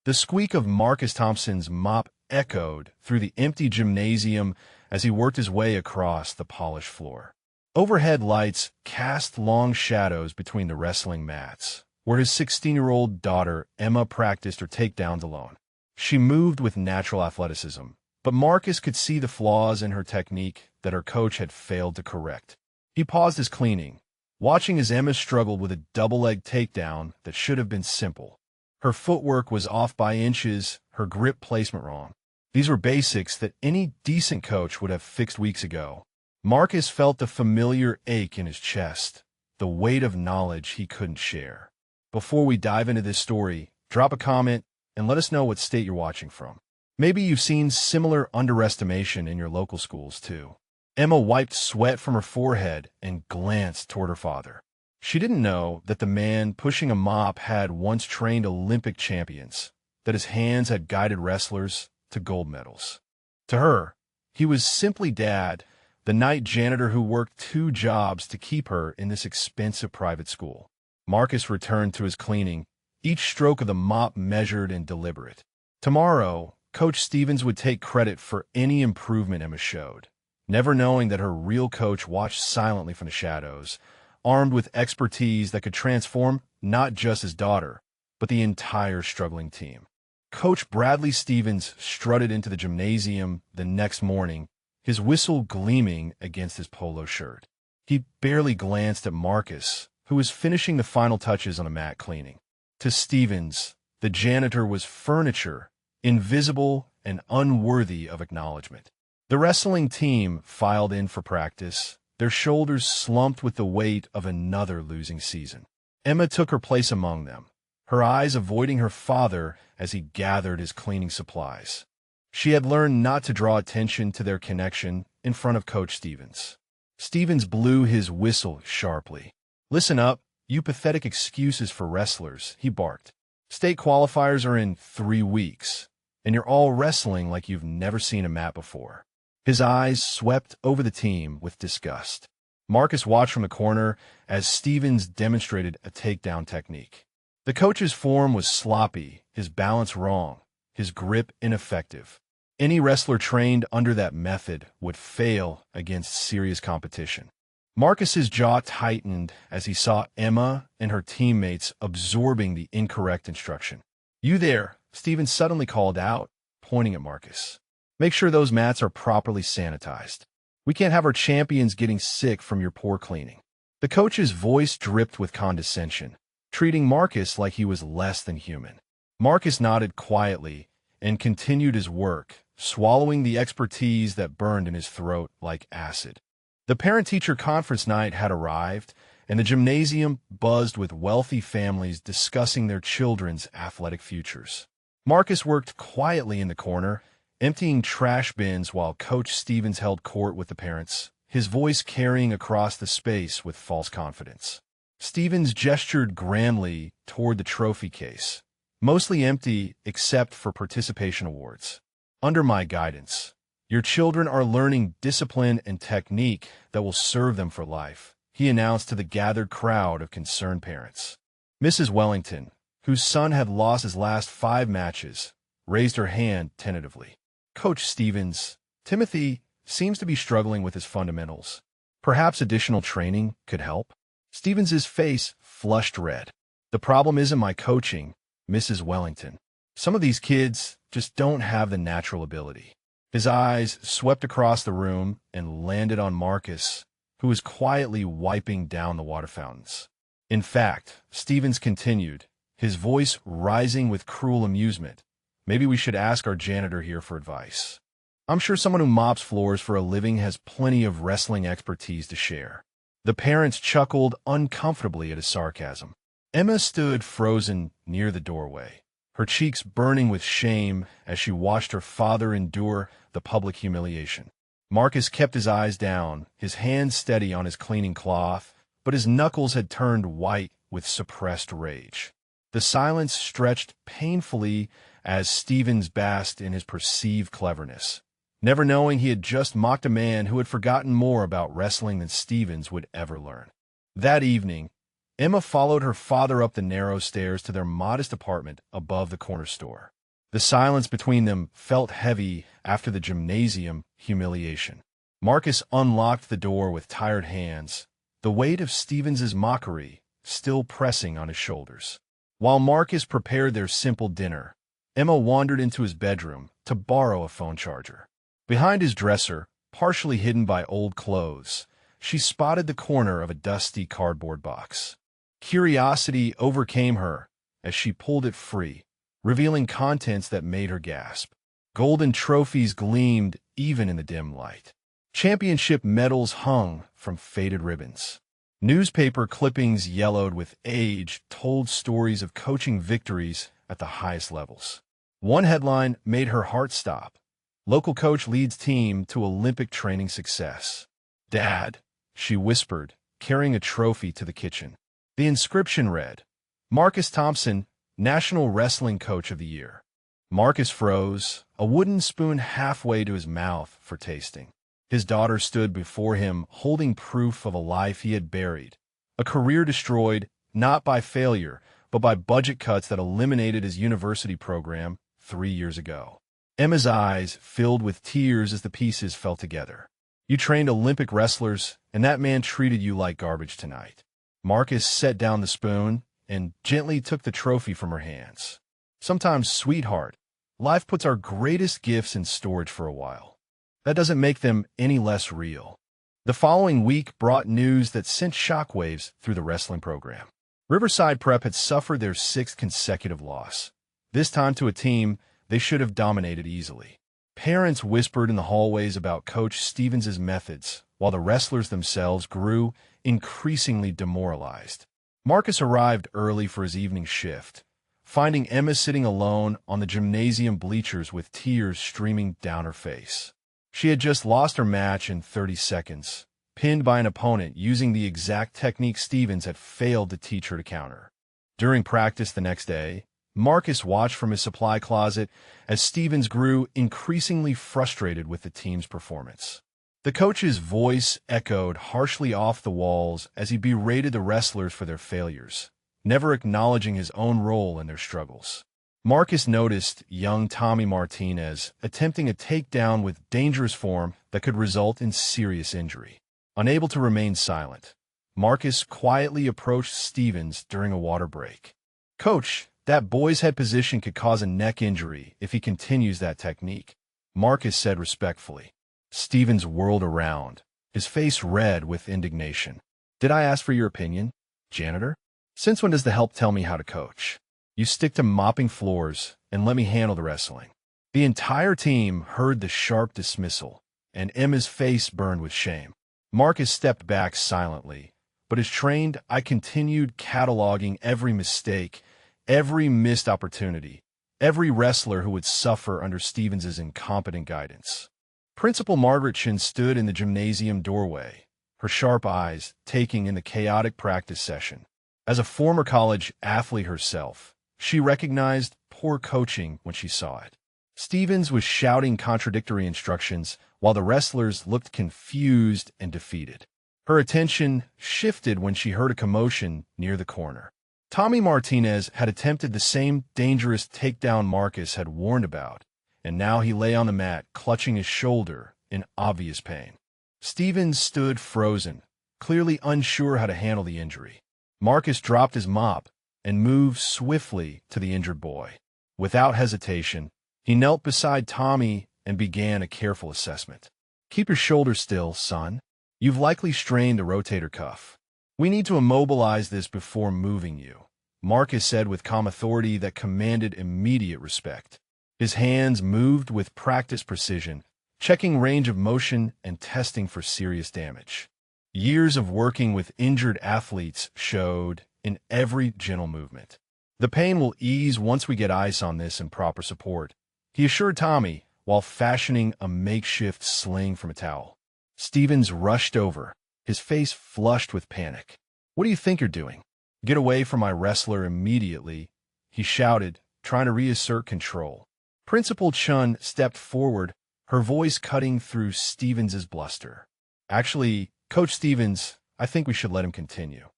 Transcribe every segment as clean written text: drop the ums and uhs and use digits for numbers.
The squeak of Marcus Thompson's mop echoed through the empty gymnasium as he worked his way across the polished floor. Overhead lights cast long shadows between the wrestling mats, where his 16-year-old daughter Emma practiced her takedowns alone. She moved with natural athleticism, but Marcus could see the flaws in her technique that her coach had failed to correct. He paused his cleaning, watching as Emma struggled with a double-leg takedown that should have been simple. Her footwork was off by inches, her grip placement wrong. These were basics that any decent coach would have fixed weeks ago. Marcus felt the familiar ache in his chest, the weight of knowledge he couldn't share. Before we dive into this story, drop a comment and let us know what state you're watching from. Maybe you've seen similar underestimation in your local schools, too. Emma wiped sweat from her forehead and glanced toward her father. She didn't know that the man pushing a mop had once trained Olympic champions, that his hands had guided wrestlers to gold medals. To her, he was simply Dad, the night janitor who worked 2 jobs to keep her in this expensive private school. Marcus returned to his cleaning, each stroke of the mop measured and deliberate. Tomorrow, Coach Stevens would take credit for any improvement Emma showed, never knowing that her real coach watched silently from the shadows, armed with expertise that could transform not just his daughter, but the entire struggling team. Coach Bradley Stevens strutted into the gymnasium the next morning, his whistle gleaming against his polo shirt. He barely glanced at Marcus, who was finishing the final touches on a mat cleaning. To Stevens, the janitor was furniture, invisible and unworthy of acknowledgement. The wrestling team filed in for practice, their shoulders slumped with the weight of another losing season. Emma took her place among them, her eyes avoiding her father as he gathered his cleaning supplies. She had learned not to draw attention to their connection in front of Coach Stevens. Stevens blew his whistle sharply. "Listen up, you pathetic excuses for wrestlers," he barked. "State qualifiers are in 3 weeks, and you're all wrestling like you've never seen a mat before." His eyes swept over the team with disgust. Marcus watched from the corner as Stevens demonstrated a takedown technique. The coach's form was sloppy, his balance wrong, his grip ineffective. Any wrestler trained under that method would fail against serious competition. Marcus's jaw tightened as he saw Emma and her teammates absorbing the incorrect instruction. "You there," Stevens suddenly called out, pointing at Marcus. "Make sure those mats are properly sanitized. We can't have our champions getting sick from your poor cleaning." The coach's voice dripped with condescension, treating Marcus like he was less than human. Marcus nodded quietly and continued his work, swallowing the expertise that burned in his throat like acid. The parent-teacher conference night had arrived, and the gymnasium buzzed with wealthy families discussing their children's athletic futures. Marcus worked quietly in the corner, emptying trash bins while Coach Stevens held court with the parents, his voice carrying across the space with false confidence. Stevens gestured grandly toward the trophy case, mostly empty except for participation awards. "Under my guidance, your children are learning discipline and technique that will serve them for life," he announced to the gathered crowd of concerned parents. Mrs. Wellington, whose son had lost his last 5 matches, raised her hand tentatively. "Coach Stevens, Timothy seems to be struggling with his fundamentals. Perhaps additional training could help?" Stevens's face flushed red. "The problem isn't my coaching, Mrs. Wellington. Some of these kids just don't have the natural ability." His eyes swept across the room and landed on Marcus, who was quietly wiping down the water fountains. "In fact," Stevens continued, his voice rising with cruel amusement, "maybe we should ask our janitor here for advice. I'm sure someone who mops floors for a living has plenty of wrestling expertise to share." The parents chuckled uncomfortably at his sarcasm. Emma stood frozen near the doorway, her cheeks burning with shame as she watched her father endure the public humiliation. Marcus kept his eyes down, his hands steady on his cleaning cloth, but his knuckles had turned white with suppressed rage. The silence stretched painfully as Stevens basked in his perceived cleverness, never knowing he had just mocked a man who had forgotten more about wrestling than Stevens would ever learn. That evening, Emma followed her father up the narrow stairs to their modest apartment above the corner store. The silence between them felt heavy after the gymnasium humiliation. Marcus unlocked the door with tired hands, the weight of Stevens's mockery still pressing on his shoulders. While Marcus prepared their simple dinner, Emma wandered into his bedroom to borrow a phone charger. Behind his dresser, partially hidden by old clothes, she spotted the corner of a dusty cardboard box. Curiosity overcame her as she pulled it free, revealing contents that made her gasp. Golden trophies gleamed even in the dim light. Championship medals hung from faded ribbons. Newspaper clippings yellowed with age told stories of coaching victories at the highest levels. One headline made her heart stop. Local coach leads team to Olympic training success. "Dad," she whispered, carrying a trophy to the kitchen. The inscription read, "Marcus Thompson, National Wrestling Coach of the Year." Marcus froze, a wooden spoon halfway to his mouth for tasting. His daughter stood before him, holding proof of a life he had buried, a career destroyed not by failure, but by budget cuts that eliminated his university program 3 years ago. Emma's eyes filled with tears as the pieces fell together. "You trained Olympic wrestlers, and that man treated you like garbage tonight." Marcus set down the spoon and gently took the trophy from her hands. "Sometimes, sweetheart, life puts our greatest gifts in storage for a while. That doesn't make them any less real." The following week brought news that sent shockwaves through the wrestling program. Riverside Prep had suffered their 6th consecutive loss, this time to a team they should have dominated easily. Parents whispered in the hallways about Coach Stevens' methods, while the wrestlers themselves grew increasingly demoralized. Marcus arrived early for his evening shift, finding Emma sitting alone on the gymnasium bleachers with tears streaming down her face. She had just lost her match in 30 seconds, pinned by an opponent using the exact technique Stevens had failed to teach her to counter. During practice the next day, Marcus watched from his supply closet as Stevens grew increasingly frustrated with the team's performance. The coach's voice echoed harshly off the walls as he berated the wrestlers for their failures, never acknowledging his own role in their struggles. Marcus noticed young Tommy Martinez attempting a takedown with dangerous form that could result in serious injury. Unable to remain silent, Marcus quietly approached Stevens during a water break. "Coach, that boy's head position could cause a neck injury if he continues that technique," Marcus said respectfully. Stevens whirled around, his face red with indignation. "Did I ask for your opinion, janitor? Since when does the help tell me how to coach? You stick to mopping floors and let me handle the wrestling." The entire team heard the sharp dismissal, and Emma's face burned with shame. Marcus stepped back silently, but as trained eye continued cataloging every mistake, every missed opportunity, every wrestler who would suffer under Stevens' incompetent guidance. Principal Margaret Chin stood in the gymnasium doorway, her sharp eyes taking in the chaotic practice session. As a former college athlete herself, she recognized poor coaching when she saw it. Stevens was shouting contradictory instructions while the wrestlers looked confused and defeated. Her attention shifted when she heard a commotion near the corner. Tommy Martinez had attempted the same dangerous takedown Marcus had warned about, and now he lay on the mat clutching his shoulder in obvious pain. Stevens stood frozen, clearly unsure how to handle the injury. Marcus dropped his mop and moved swiftly to the injured boy. Without hesitation, he knelt beside Tommy and began a careful assessment. "Keep your shoulder still, son. You've likely strained the rotator cuff. We need to immobilize this before moving you," Marcus said with calm authority that commanded immediate respect. His hands moved with practiced precision, checking range of motion and testing for serious damage. Years of working with injured athletes showed in every gentle movement. "The pain will ease once we get ice on this and proper support," he assured Tommy while fashioning a makeshift sling from a towel. Stevens rushed over, his face flushed with panic. "What do you think you're doing? Get away from my wrestler immediately," he shouted, trying to reassert control. Principal Chun stepped forward, her voice cutting through Stevens' bluster. "Actually, Coach Stevens, I think we should let him continue.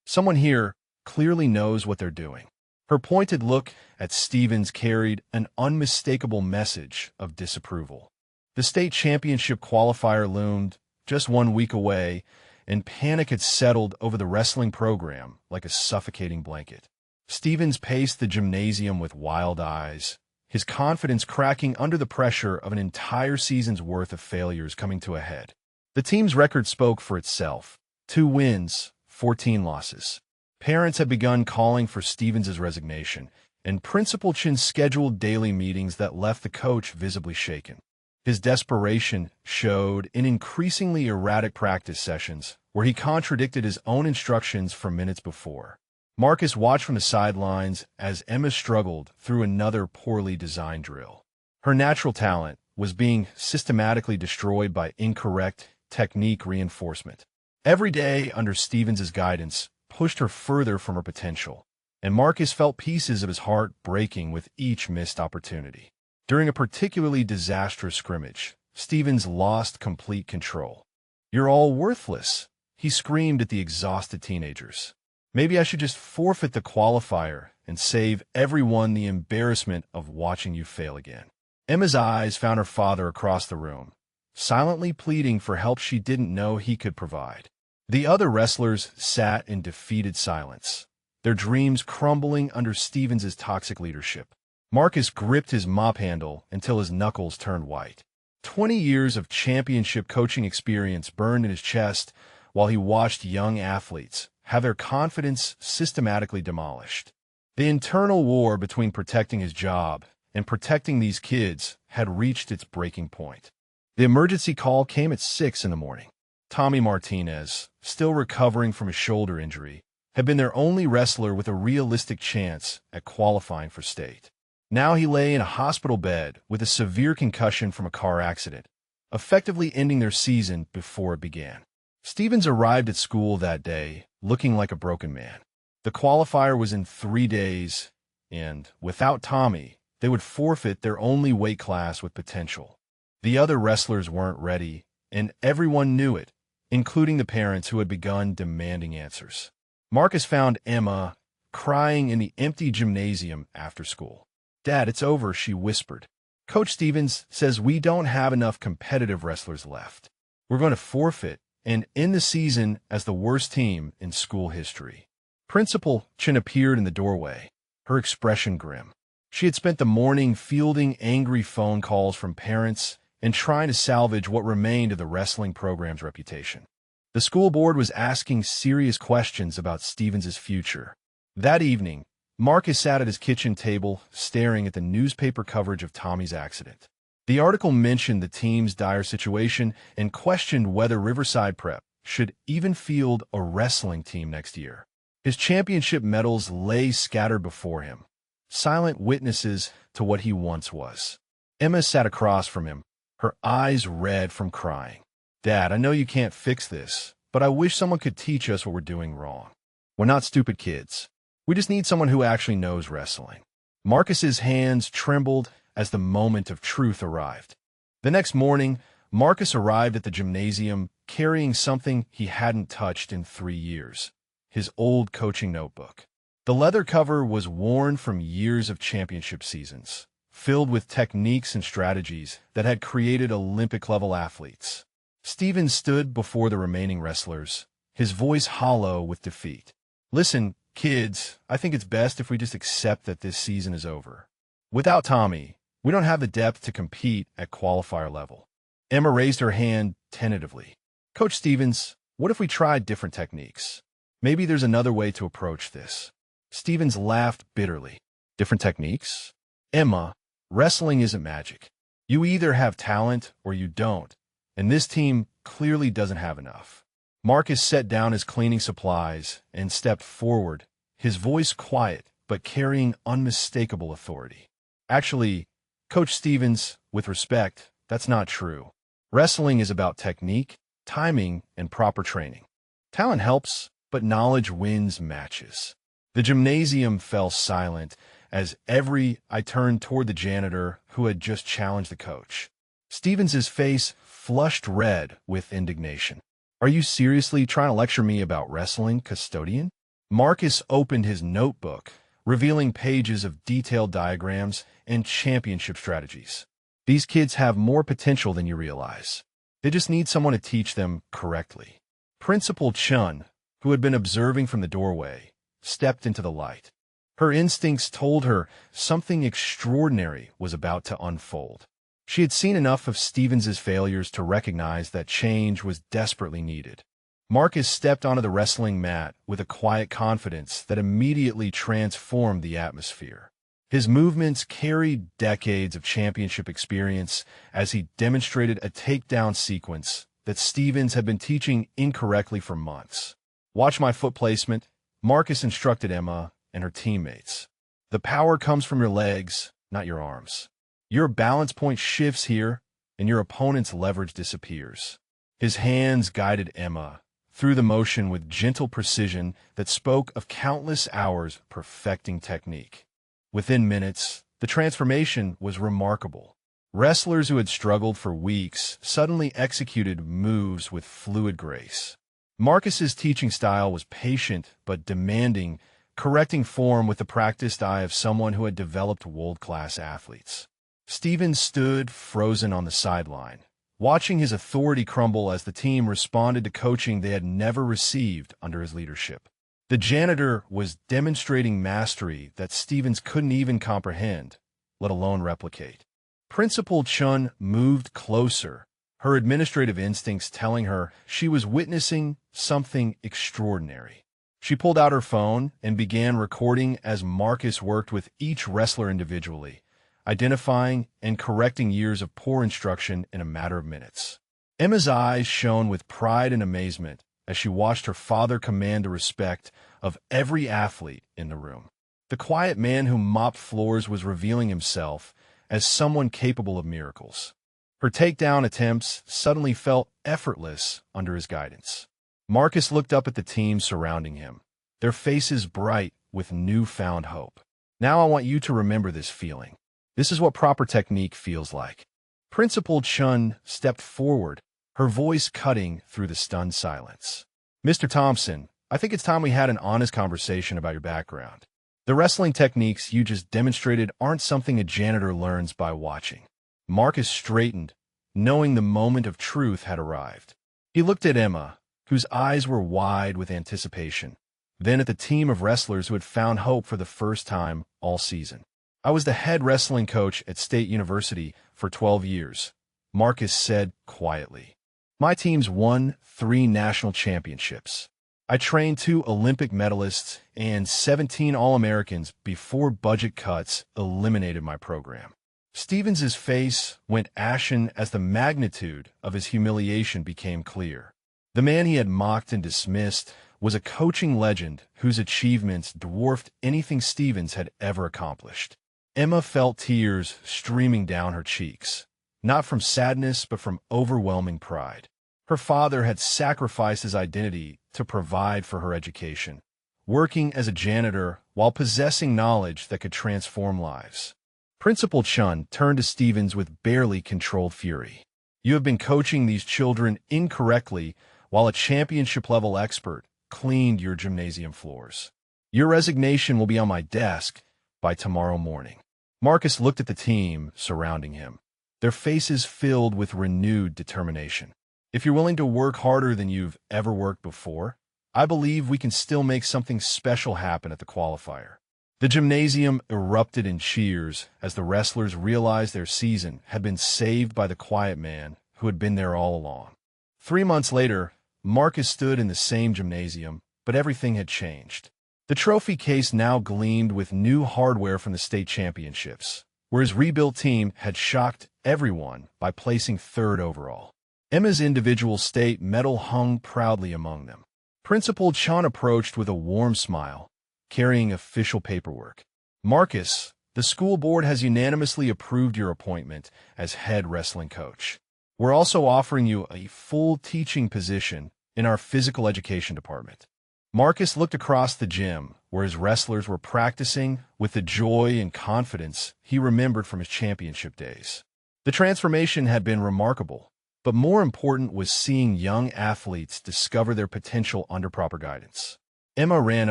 Someone here clearly knows what they're doing." Her pointed look at Stevens carried an unmistakable message of disapproval. The state championship qualifier loomed just 1 week away, and panic had settled over the wrestling program like a suffocating blanket. Stevens paced the gymnasium with wild eyes, his confidence cracking under the pressure of an entire season's worth of failures coming to a head. The team's record spoke for itself: 2 wins, 14 losses. Parents had begun calling for Stevens' resignation, and Principal Chin scheduled daily meetings that left the coach visibly shaken. His desperation showed in increasingly erratic practice sessions, where he contradicted his own instructions from minutes before. Marcus watched from the sidelines as Emma struggled through another poorly designed drill. Her natural talent was being systematically destroyed by incorrect technique reinforcement. Every day under Stevens' guidance pushed her further from her potential, and Marcus felt pieces of his heart breaking with each missed opportunity. During a particularly disastrous scrimmage, Stevens lost complete control. "You're all worthless," he screamed at the exhausted teenagers. "Maybe I should just forfeit the qualifier and save everyone the embarrassment of watching you fail again." Emma's eyes found her father across the room, silently pleading for help she didn't know he could provide. The other wrestlers sat in defeated silence, their dreams crumbling under Stevens' toxic leadership. Marcus gripped his mop handle until his knuckles turned white. 20 years of championship coaching experience burned in his chest while he watched young athletes have their confidence systematically demolished. The internal war between protecting his job and protecting these kids had reached its breaking point. The emergency call came at 6 in the morning. Tommy Martinez, still recovering from a shoulder injury, had been their only wrestler with a realistic chance at qualifying for state. Now he lay in a hospital bed with a severe concussion from a car accident, effectively ending their season before it began. Stevens arrived at school that day looking like a broken man. The qualifier was in 3 days, and without Tommy, they would forfeit their only weight class with potential. The other wrestlers weren't ready, and everyone knew it, including the parents who had begun demanding answers. Marcus found Emma crying in the empty gymnasium after school. "Dad, it's over," she whispered. "Coach Stevens says we don't have enough competitive wrestlers left. We're going to forfeit and end the season as the worst team in school history." Principal Chin appeared in the doorway, her expression grim. She had spent the morning fielding angry phone calls from parents and trying to salvage what remained of the wrestling program's reputation. The school board was asking serious questions about Stevens' future. That evening, Marcus sat at his kitchen table, staring at the newspaper coverage of Tommy's accident. The article mentioned the team's dire situation and questioned whether Riverside Prep should even field a wrestling team next year. His championship medals lay scattered before him, silent witnesses to what he once was. Emma sat across from him, her eyes red from crying. "Dad, I know you can't fix this, but I wish someone could teach us what we're doing wrong. We're not stupid kids. We just need someone who actually knows wrestling." Marcus's hands trembled as the moment of truth arrived. The next morning, Marcus arrived at the gymnasium carrying something he hadn't touched in 3 years: his old coaching notebook. The leather cover was worn from years of championship seasons, filled with techniques and strategies that had created Olympic-level athletes. Stevens stood before the remaining wrestlers, his voice hollow with defeat. "Listen, kids, I think it's best if we just accept that this season is over. Without Tommy, we don't have the depth to compete at qualifier level." Emma raised her hand tentatively. "Coach Stevens, what if we tried different techniques? Maybe there's another way to approach this." Stevens laughed bitterly. "Different techniques? Emma, wrestling isn't magic. You either have talent or you don't, and this team clearly doesn't have enough." Marcus set down his cleaning supplies and stepped forward, his voice quiet but carrying unmistakable authority. "Actually, Coach Stevens, with respect, that's not true. Wrestling is about technique, timing, and proper training. Talent helps, but knowledge wins matches." The gymnasium fell silent as I turned toward the janitor who had just challenged the coach. Stevens' face flushed red with indignation. "Are you seriously trying to lecture me about wrestling, custodian?" Marcus opened his notebook, revealing pages of detailed diagrams and championship strategies. These kids have more potential than you realize. They just need someone to teach them correctly. Principal Chun, who had been observing from the doorway, stepped into the light. Her instincts told her something extraordinary was about to unfold. She had seen enough of Stevens's failures to recognize that change was desperately needed. Marcus stepped onto the wrestling mat with a quiet confidence that immediately transformed the atmosphere. His movements carried decades of championship experience as he demonstrated a takedown sequence that Stevens had been teaching incorrectly for months. "Watch my foot placement," Marcus instructed Emma and her teammates. "The power comes from your legs, not your arms. Your balance point shifts here, and your opponent's leverage disappears." His hands guided Emma through the motion with gentle precision that spoke of countless hours perfecting technique. Within minutes, the transformation was remarkable. Wrestlers who had struggled for weeks suddenly executed moves with fluid grace. Marcus's teaching style was patient but demanding, correcting form with the practiced eye of someone who had developed world-class athletes. Stevens stood frozen on the sideline, watching his authority crumble as the team responded to coaching they had never received under his leadership. The janitor was demonstrating mastery that Stevens couldn't even comprehend, let alone replicate. Principal Chun moved closer, her administrative instincts telling her she was witnessing something extraordinary. She pulled out her phone and began recording as Marcus worked with each wrestler individually, identifying and correcting years of poor instruction in a matter of minutes. Emma's eyes shone with pride and amazement as she watched her father command the respect of every athlete in the room. The quiet man who mopped floors was revealing himself as someone capable of miracles. Her takedown attempts suddenly felt effortless under his guidance. Marcus looked up at the team surrounding him, their faces bright with newfound hope. "Now I want you to remember this feeling. This is what proper technique feels like." Principal Chun stepped forward, her voice cutting through the stunned silence. "Mr. Thompson, I think it's time we had an honest conversation about your background. The wrestling techniques you just demonstrated aren't something a janitor learns by watching." Marcus straightened, knowing the moment of truth had arrived. He looked at Emma, whose eyes were wide with anticipation, then at the team of wrestlers who had found hope for the first time all season. "I was the head wrestling coach at State University for 12 years, Marcus said quietly. "My teams won 3 national championships. I trained 2 Olympic medalists and 17 All-Americans before budget cuts eliminated my program." Stevens's face went ashen as the magnitude of his humiliation became clear. The man he had mocked and dismissed was a coaching legend whose achievements dwarfed anything Stevens had ever accomplished. Emma felt tears streaming down her cheeks, not from sadness but from overwhelming pride. Her father had sacrificed his identity to provide for her education, working as a janitor while possessing knowledge that could transform lives. Principal Chun turned to Stevens with barely controlled fury. "You have been coaching these children incorrectly while a championship-level expert cleaned your gymnasium floors. Your resignation will be on my desk by tomorrow morning." Marcus looked at the team surrounding him, their faces filled with renewed determination. "If you're willing to work harder than you've ever worked before, I believe we can still make something special happen at the qualifier." The gymnasium erupted in cheers as the wrestlers realized their season had been saved by the quiet man who had been there all along. 3 months later, Marcus stood in the same gymnasium, but everything had changed. The trophy case now gleamed with new hardware from the state championships, where his rebuilt team had shocked everyone by placing 3rd overall. Emma's individual state medal hung proudly among them. Principal Chun approached with a warm smile, carrying official paperwork. "Marcus, the school board has unanimously approved your appointment as head wrestling coach. We're also offering you a full teaching position in our physical education department." Marcus looked across the gym, where his wrestlers were practicing with the joy and confidence he remembered from his championship days. The transformation had been remarkable, but more important was seeing young athletes discover their potential under proper guidance. Emma ran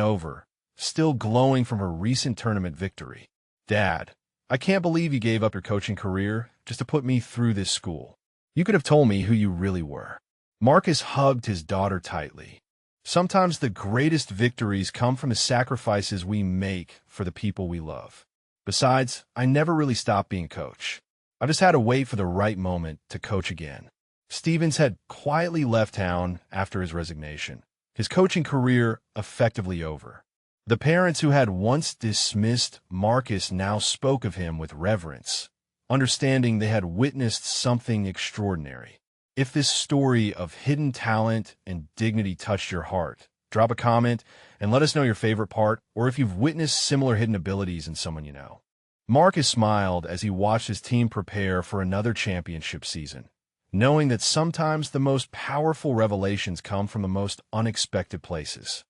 over, still glowing from her recent tournament victory. "Dad, I can't believe you gave up your coaching career just to put me through this school. You could have told me who you really were." Marcus hugged his daughter tightly. Sometimes the greatest victories come from the sacrifices we make for the people we love. Besides, I never really stopped being a coach. I just had to wait for the right moment to coach again. Stevens had quietly left town after his resignation, his coaching career effectively over. The parents who had once dismissed Marcus now spoke of him with reverence, understanding they had witnessed something extraordinary. If this story of hidden talent and dignity touched your heart, drop a comment and let us know your favorite part, or if you've witnessed similar hidden abilities in someone you know. Marcus smiled as he watched his team prepare for another championship season, knowing that sometimes the most powerful revelations come from the most unexpected places.